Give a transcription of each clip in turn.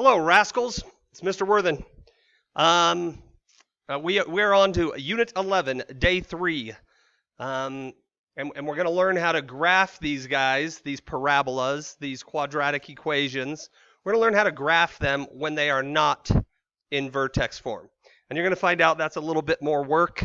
Hello, rascals. It's Mr. Worthen. We're on to Unit 11, Day 3. And we're going to learn how to graph these guys, these parabolas, these quadratic equations. We're going to learn how to graph them when they are not in vertex form. And you're going to find out that's a little bit more work,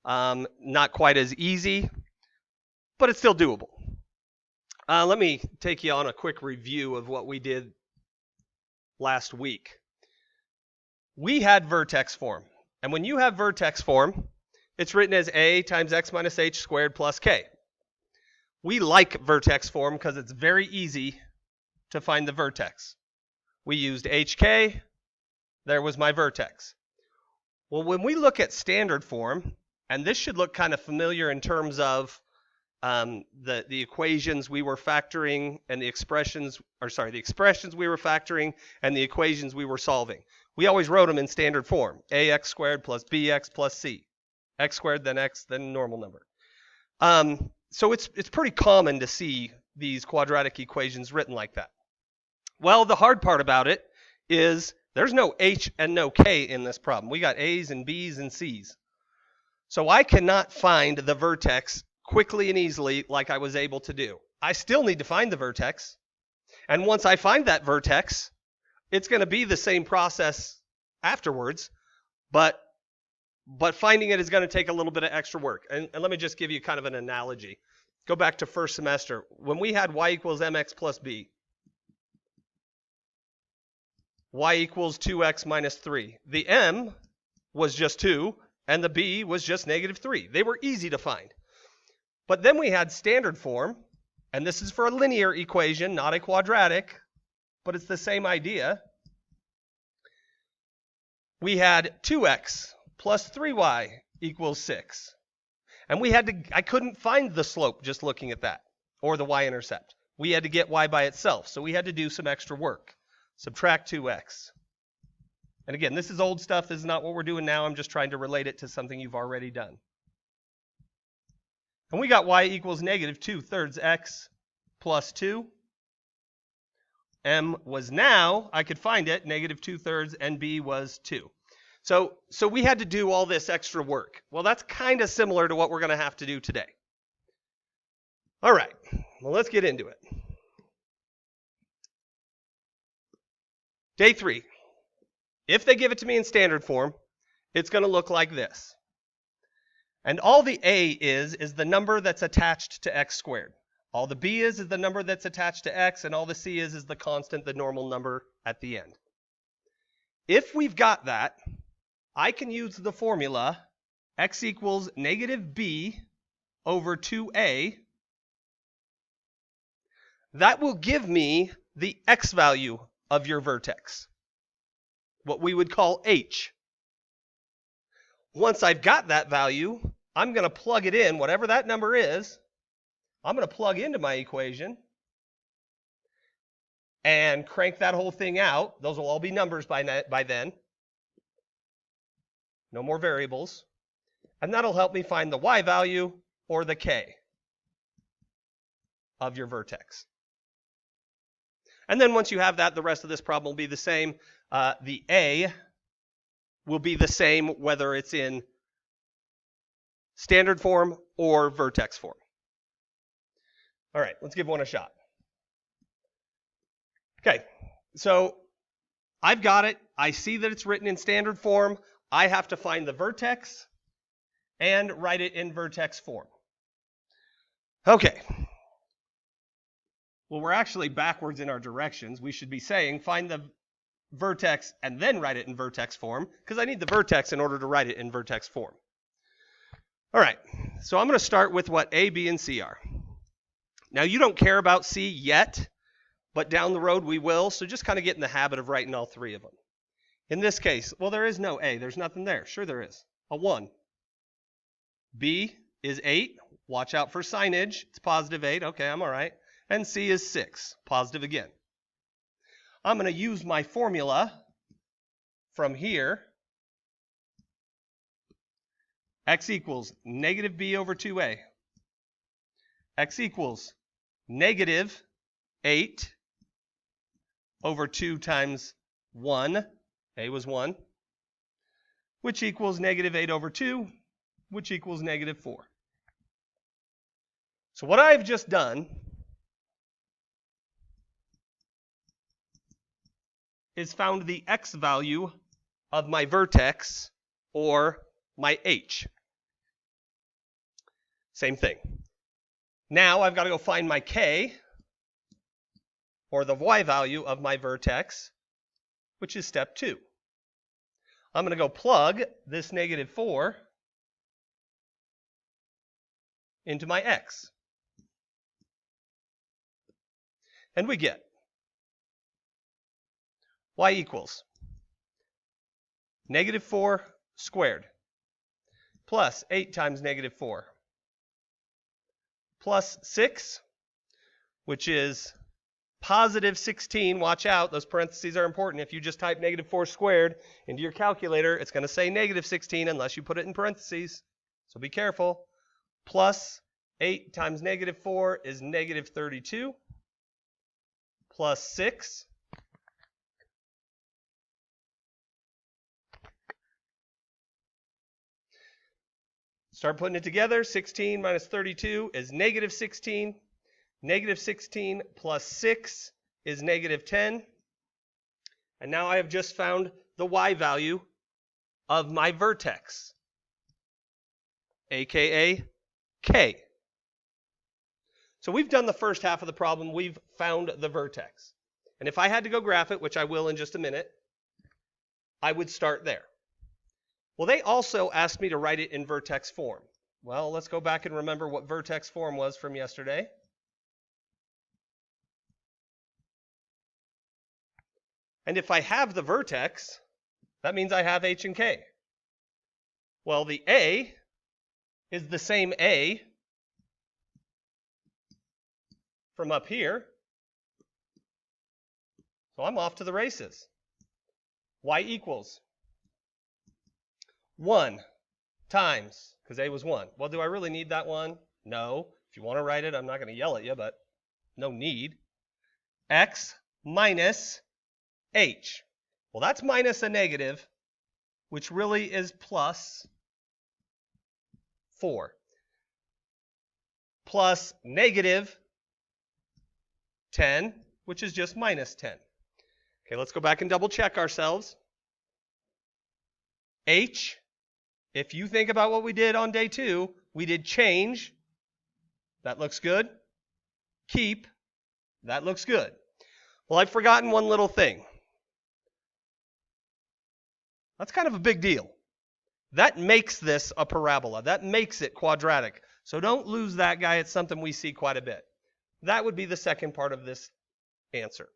not quite as easy, but it's still doable. Let me take you on a quick review of what we did last week. We had vertex form. And when you have vertex form, it's written as a times x minus h squared plus k. We like vertex form because it's very easy to find the vertex. We used hk. There was my vertex. Well, when we look at standard form, and this should look kind of familiar in terms of the equations we were factoring and the expressions we were factoring and the equations we were solving. We always wrote them in standard form, ax squared plus bx plus c. X squared, then x, then normal number. So it's pretty common to see these quadratic equations written like that. Well, the hard part about it is there's no h and no k in this problem. We got a's and b's and c's. So I cannot find the vertex quickly and easily like I was able to do. I still need to find the vertex. And once I find that vertex, it's going to be the same process afterwards, but finding it is going to take a little bit of extra work. And let me just give you kind of an analogy. Go back to first semester. When we had y equals mx plus b, y equals 2x minus 3. The m was just 2, and the b was just negative 3. They were easy to find. But then we had standard form, and this is for a linear equation, not a quadratic, but it's the same idea. We had 2x plus 3y equals 6. And I couldn't find the slope just looking at that, or the y-intercept. We had to get y by itself, so we had to do some extra work. Subtract 2x. And again, this is old stuff. This is not what we're doing now. I'm just trying to relate it to something you've already done. And we got y equals negative 2/3 x plus 2. M was now, I could find it, negative 2/3, and b was 2. So we had to do all this extra work. Well, that's kind of similar to what we're going to have to do today. All right, well, let's get into it. Day 3. If they give it to me in standard form, it's going to look like this. And all the a is the number that's attached to x squared. All the b is the number that's attached to x, and all the c is the constant, the normal number at the end. If we've got that, I can use the formula x equals negative b over 2a. That will give me the x value of your vertex, what we would call h. Once I've got that value, I'm going to plug it in, whatever that number is, I'm going to plug into my equation and crank that whole thing out. Those will all be numbers by then. No more variables. And that'll help me find the y value or the k of your vertex. And then once you have that, the rest of this problem will be the same. The a will be the same whether it's in standard form or vertex form. All right, let's give one a shot. Okay, so I've got it. I see that it's written in standard form. I have to find the vertex and write it in vertex form. Okay. Well, we're actually backwards in our directions. We should be saying find the vertex and then write it in vertex form, because I need the vertex in order to write it in vertex form. All right, so I'm going to start with what A, B, and C are. Now, you don't care about C yet, but down the road we will, so just kind of get in the habit of writing all three of them. In this case, well, there is no A. There's nothing there. Sure there is. A 1. B is 8. Watch out for signage. It's positive 8. Okay, I'm all right. And C is 6. Positive again. I'm going to use my formula from here. X equals negative b over 2a. X equals negative 8 over 2 times 1, a was 1, which equals negative 8 over 2, which equals negative 4. So what I've just done is found the x value of my vertex, or my h. Same thing. Now I've got to go find my k, or the y value of my vertex, which is step 2. I'm going to go plug this negative 4 into my x. And we get y equals negative 4 squared plus 8 times negative 4 plus 6, which is positive 16. Watch out, those parentheses are important. If you just type negative 4 squared into your calculator, it's going to say negative 16 unless you put it in parentheses. So be careful. Plus 8 times negative 4 is negative 32. Plus 6. Start putting it together. 16 minus 32 is negative 16. Negative 16 plus 6 is negative 10. And now I have just found the y value of my vertex, aka k. So we've done the first half of the problem. We've found the vertex. And if I had to go graph it, which I will in just a minute, I would start there. Well, they also asked me to write it in vertex form. Well, let's go back and remember what vertex form was from yesterday. And if I have the vertex, that means I have h and k. Well, the a is the same a from up here. So I'm off to the races. Y equals 1 times, because a was 1. Well, do I really need that 1? No. If you want to write it, I'm not going to yell at you, but no need. X minus h. Well, that's minus a negative, which really is plus 4. Plus negative 10, which is just minus 10. Okay, let's go back and double check ourselves. H, if you think about what we did on day 2, we did change. That looks good. Keep. That looks good. Well, I've forgotten one little thing. That's kind of a big deal. That makes this a parabola. That makes it quadratic. So don't lose that guy. It's something we see quite a bit. That would be the second part of this answer.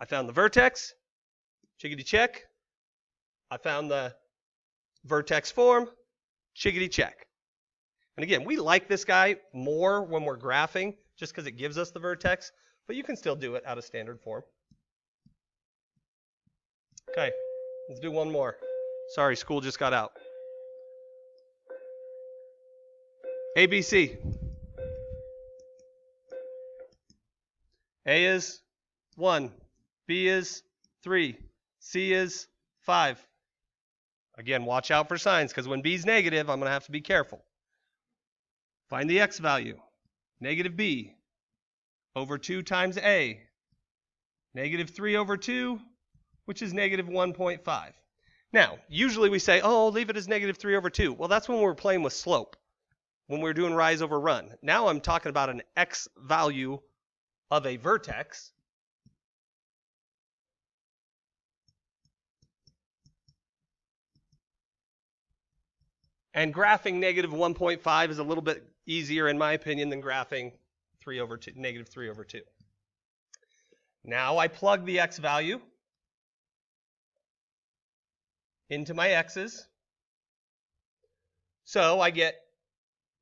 I found the vertex. Chickadee check. I found the vertex form. Chickadee check. And again, we like this guy more when we're graphing just because it gives us the vertex, but you can still do it out of standard form. Okay, let's do one more. Sorry, school just got out. ABC. A is 1. B is 3. C is 5. Again, watch out for signs, because when B is negative, I'm going to have to be careful. Find the x value. Negative B over 2 times A. Negative 3 over 2, which is negative 1.5. Now, usually we say, oh, leave it as negative 3 over 2. Well, that's when we're playing with slope, when we're doing rise over run. Now I'm talking about an x value of a vertex. And graphing negative 1.5 is a little bit easier, in my opinion, than graphing negative 3 over 2. Now I plug the x value into my x's. So I get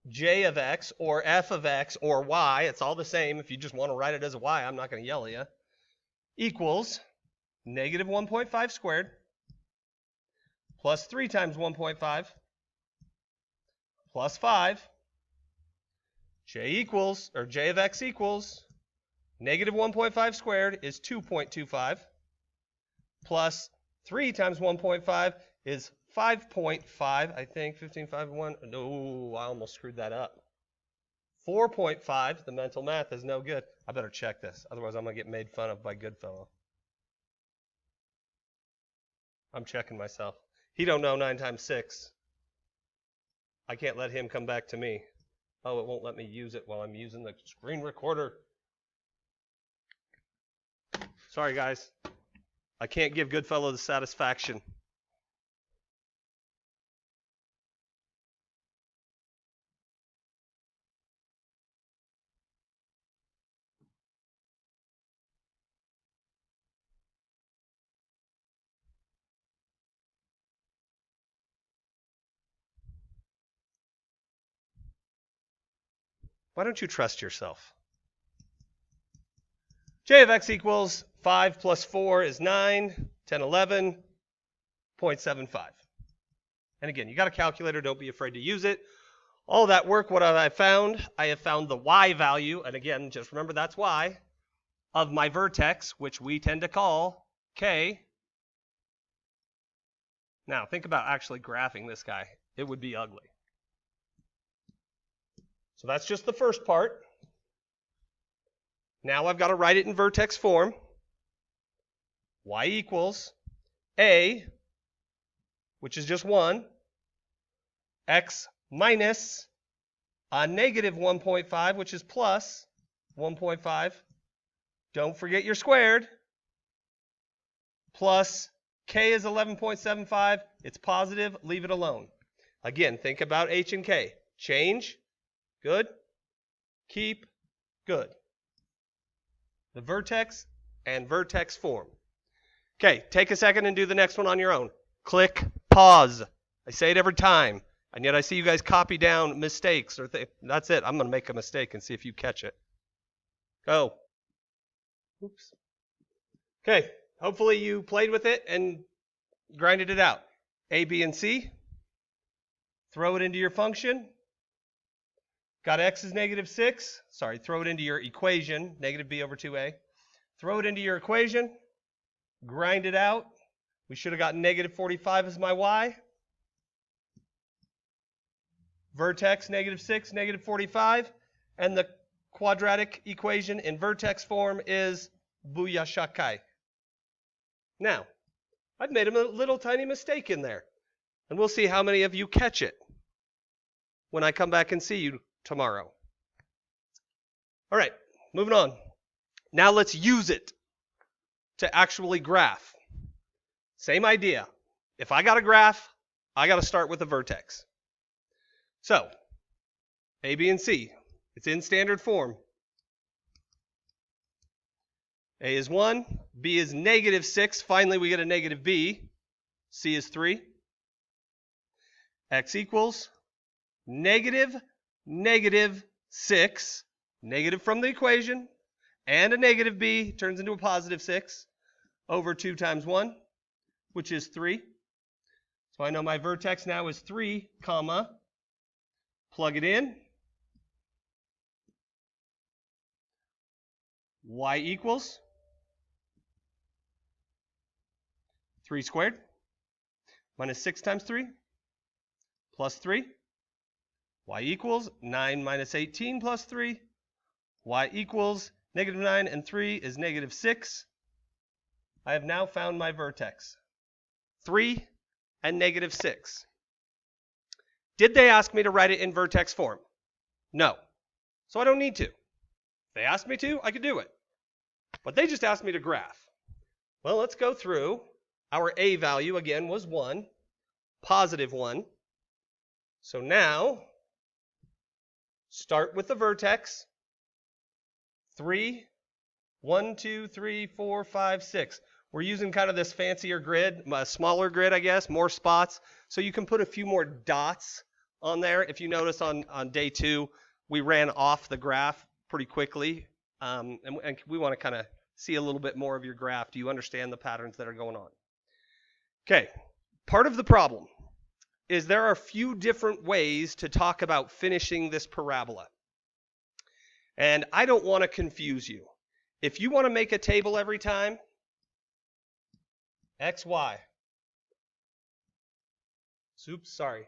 j of x, or f of x, or y. It's all the same. If you just want to write it as a y, I'm not going to yell at you. Equals negative 1.5 squared plus 3 times 1.5 plus 5. J of x equals negative 1.5 squared is 2.25 plus 3 times 1.5 is 5.5, I think. 15, 5, 1. No, I almost screwed that up. 4.5. The mental math is no good. I better check this. Otherwise, I'm going to get made fun of by Goodfellow. I'm checking myself. He don't know 9 times 6. I can't let him come back to me. Oh, it won't let me use it while I'm using the screen recorder. Sorry, guys. I can't give Goodfellow the satisfaction. Why don't you trust yourself? J of x equals 5 plus 4 is 9, 10, 11, 0.75. And again, you got a calculator, don't be afraid to use it. All that work, what have I found? I have found the y value, and again, just remember that's y, of my vertex, which we tend to call k. Now, think about actually graphing this guy. It would be ugly. So that's just the first part. Now I've got to write it in vertex form. Y equals a, which is just 1, x minus a negative 1.5, which is plus 1.5. Don't forget your squared. Plus k is 11.75. It's positive. Leave it alone. Again, think about h and k. Change. Good. Keep. Good. The vertex and vertex form. Okay, take a second and do the next one on your own. Click pause. I say it every time, and yet I see you guys copy down mistakes or that's it. I'm going to make a mistake and see if you catch it. Go. Oops. Okay, hopefully you played with it and grinded it out. A, B, and C. Throw it into your function. Got x is negative 6. Sorry, throw it into your equation, negative b over 2a. Throw it into your equation. Grind it out. We should have gotten negative 45 as my y. Vertex, negative 6, negative 45. And the quadratic equation in vertex form is booyashakai. Now, I've made a little tiny mistake in there. And we'll see how many of you catch it when I come back and see you tomorrow. All right, moving on. Now let's use it to actually graph. Same idea. If I got a graph, I got to start with a vertex. So, A, B, and C. It's in standard form. A is 1, B is negative 6. Finally, we get a negative b. C is 3. X equals negative 6, negative from the equation, and a negative b turns into a positive 6 over 2 times 1, which is 3. So I know my vertex now is 3, comma, plug it in. Y equals 3 squared minus 6 times 3 plus 3. Y equals 9 minus 18 plus 3. Y equals negative 9 and 3 is negative 6. I have now found my vertex. 3 and negative 6. Did they ask me to write it in vertex form? No. So I don't need to. If they asked me to, I could do it. But they just asked me to graph. Well, let's go through. Our A value, again, was 1, positive 1. So now, start with the vertex. 3, 1, 2, 3, 4, 5, 6. We're using kind of this fancier grid, a smaller grid, I guess, more spots. So you can put a few more dots on there. If you notice on day 2, we ran off the graph pretty quickly. And we want to kind of see a little bit more of your graph. Do you understand the patterns that are going on? Okay, part of the problem is there are a few different ways to talk about finishing this parabola. And I don't want to confuse you. If you want to make a table every time, xy. Oops, sorry.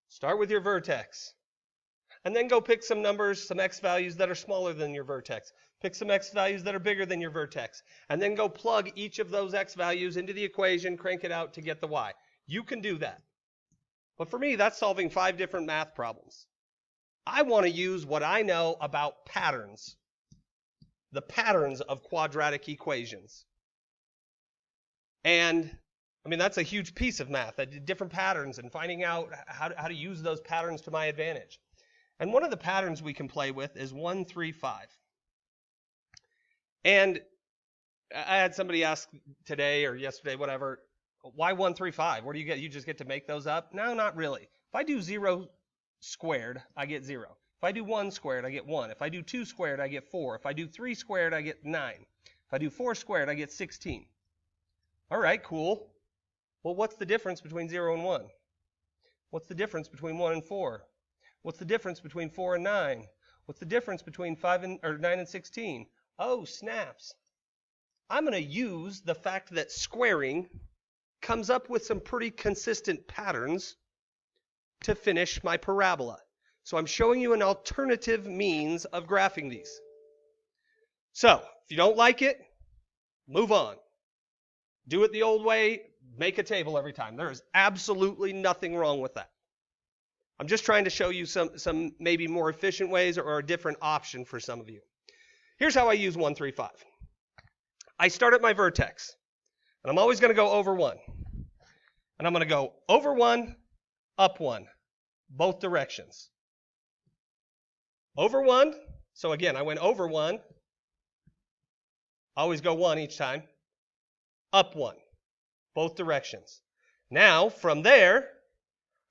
Start with your vertex. And then go pick some numbers, some x values that are smaller than your vertex. Pick some x values that are bigger than your vertex. And then go plug each of those x values into the equation, crank it out to get the y. You can do that. But for me, that's solving 5 different math problems. I want to use what I know about patterns. The patterns of quadratic equations. And I mean, that's a huge piece of math, different patterns and finding out how to use those patterns to my advantage. And one of the patterns we can play with is 1, 3, 5. And I had somebody ask today or yesterday, whatever, why 1, 3, 5? Where do you get? You just get to make those up? No, not really. If I do 0 squared, I get 0. If I do 1 squared, I get 1. If I do 2 squared, I get 4. If I do 3 squared, I get 9. If I do 4 squared, I get 16. All right, cool. Well, what's the difference between 0 and 1? What's the difference between 1 and 4? What's the difference between 4 and 9? What's the difference between 9 and 16? Oh, snaps. I'm going to use the fact that squaring comes up with some pretty consistent patterns to finish my parabola. So I'm showing you an alternative means of graphing these. So if you don't like it, move on. Do it the old way, make a table every time. There is absolutely nothing wrong with that. I'm just trying to show you some maybe more efficient ways or a different option for some of you. Here's how I use 1, 3, 5. I start at my vertex, and I'm always going to go over 1. And I'm going to go over 1, up 1, both directions. Over 1, so again, I went over 1. Always go 1 each time. Up 1, both directions. Now, from there,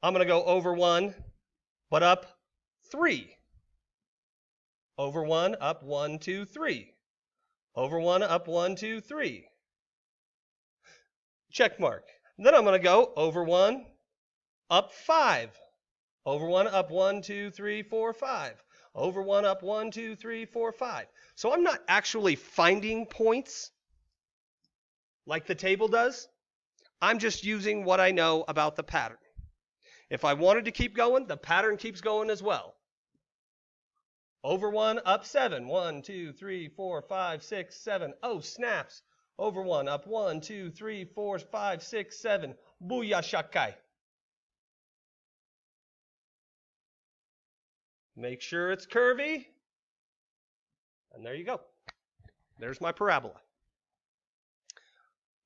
I'm going to go over 1, but up 3. Over 1, up 1, 2, 3. Over 1, up 1, 2, 3. Check mark. Then I'm going to go over 1, up 5. Over 1, up 1, 2, 3, 4, 5. Over 1, up 1, 2, 3, 4, 5. So I'm not actually finding points like the table does. I'm just using what I know about the pattern. If I wanted to keep going, the pattern keeps going as well. Over 1, up 7. 1, 2, 3, 4, 5, 6, 7. Oh, snaps. Over 1, up 1, 2, 3, 4, 5, 6, 7. Booyah shakai. Make sure it's curvy. And there you go. There's my parabola.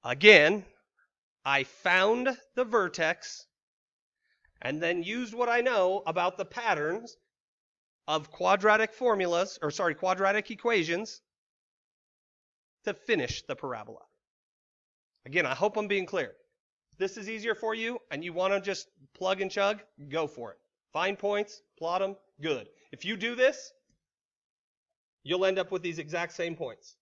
Again, I found the vertex and then used what I know about the patterns of quadratic equations to finish the parabola. Again, I hope I'm being clear. If this is easier for you and you want to just plug and chug, go for it. Find points, plot them, good. If you do this, you'll end up with these exact same points.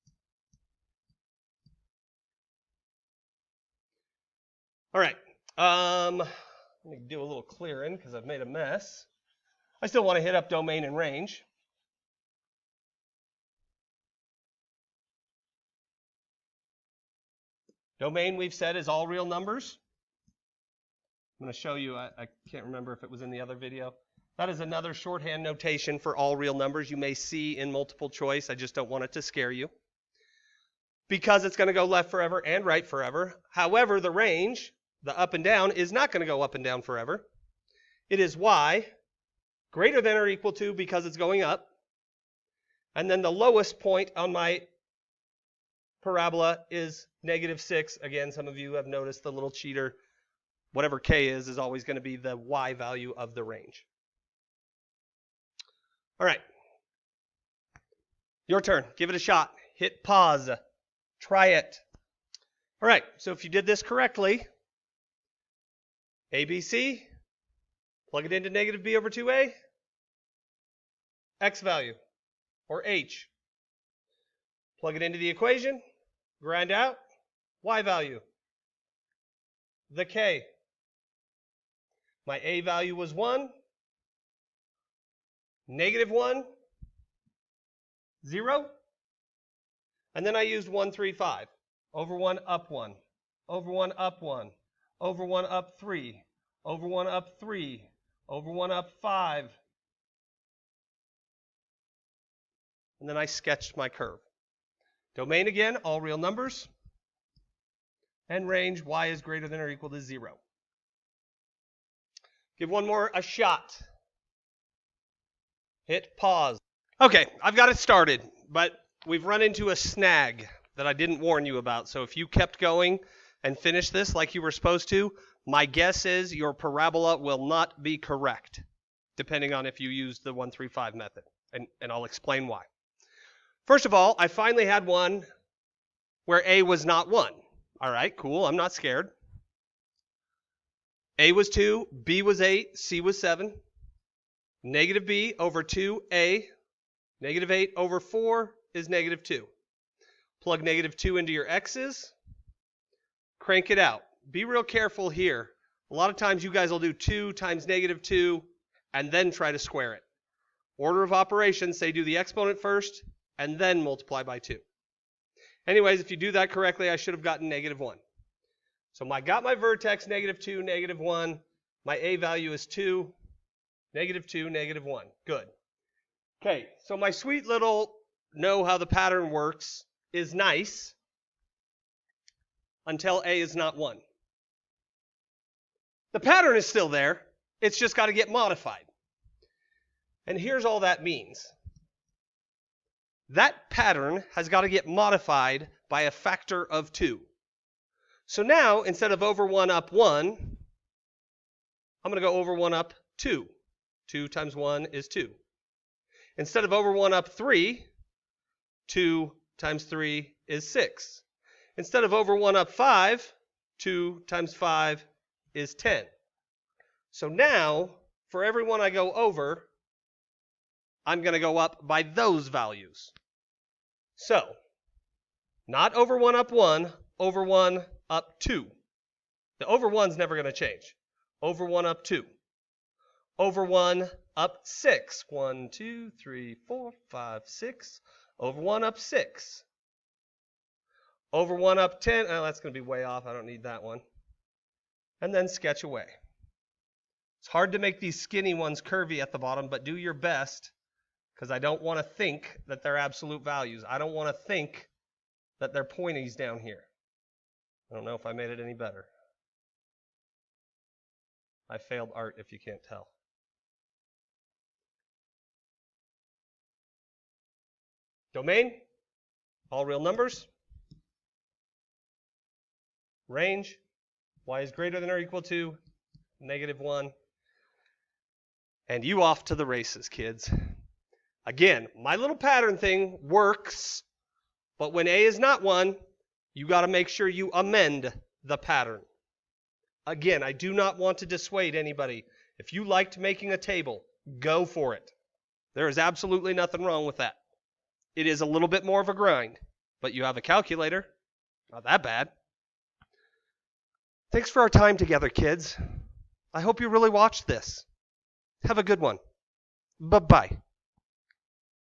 All right. Let me do a little clearing because I've made a mess. I still want to hit up domain and range. Domain, we've said, is all real numbers. I'm going to show you, I can't remember if it was in the other video. That is another shorthand notation for all real numbers you may see in multiple choice. I just don't want it to scare you. Because it's going to go left forever and right forever. However, the range, the up and down, is not going to go up and down forever. It is y greater than or equal to because it's going up. And then the lowest point on my parabola is -6. Again, some of you have noticed the little cheater. Whatever k is always going to be the y value of the range. All right. Your turn. Give it a shot. Hit pause. Try it. All right. So if you did this correctly, ABC, plug it into -b over 2a, x value, or h. Plug it into the equation, grind out, y value, the k. My a value was 1, -1, 0, and then I used 1, 3, 5. Over 1, up 1. over 1 up 1, over 1 up 3, over 1 up 3, over 1 up 5. And then I sketched my curve. Domain again, all real numbers. And range, y is greater than or equal to 0. Give one more a shot. Hit pause. Okay, I've got it started, but we've run into a snag that I didn't warn you about. So if you kept going and finished this like you were supposed to, my guess is your parabola will not be correct, depending on if you use the 1-3-5 method. And I'll explain why. First of all, I finally had one where a was not 1. All right, cool, I'm not scared. A was 2, B was 8, C was 7. Negative B over 2A, negative 8 over 4 is negative 2. Plug negative 2 into your x's, crank it out. Be real careful here. A lot of times you guys will do 2 times negative 2 and then try to square it. Order of operations, say do the exponent first and then multiply by 2. Anyways, if you do that correctly, I should have gotten negative 1. So I got my vertex, negative 2, negative 1. My A value is 2. Negative 2, negative 1. Good. Okay, so my sweet little know how the pattern works is nice until A is not 1. The pattern is still there. It's just got to get modified. And here's all that means. That pattern has got to get modified by a factor of 2. So now, instead of over 1 up 1, I'm going to go over 1 up 2. 2 times 1 is 2. Instead of over 1 up 3, 2 times 3 is 6. Instead of over 1 up 5, 2 times 5 is 10. So now, for every one I go over, I'm going to go up by those values. So, not over 1 up 1, over 1 up 2. The over 1's never going to change. Over 1 up 2. Over 1 up 6. 1, 2, 3, 4, 5, 6. Over 1 up 6. Over 1 up 10. Oh, that's going to be way off. I don't need that one. And then sketch away. It's hard to make these skinny ones curvy at the bottom, but do your best, because I don't want to think that they're absolute values. I don't want to think that they're pointies down here. I don't know if I made it any better. I failed art if you can't tell. Domain, all real numbers. Range, y is greater than or equal to negative 1. And you off to the races, kids. Again, my little pattern thing works, but when A is not 1, you got to make sure you amend the pattern. Again, I do not want to dissuade anybody. If you liked making a table, go for it. There is absolutely nothing wrong with that. It is a little bit more of a grind, but you have a calculator. Not that bad. Thanks for our time together, kids. I hope you really watched this. Have a good one. Bye-bye.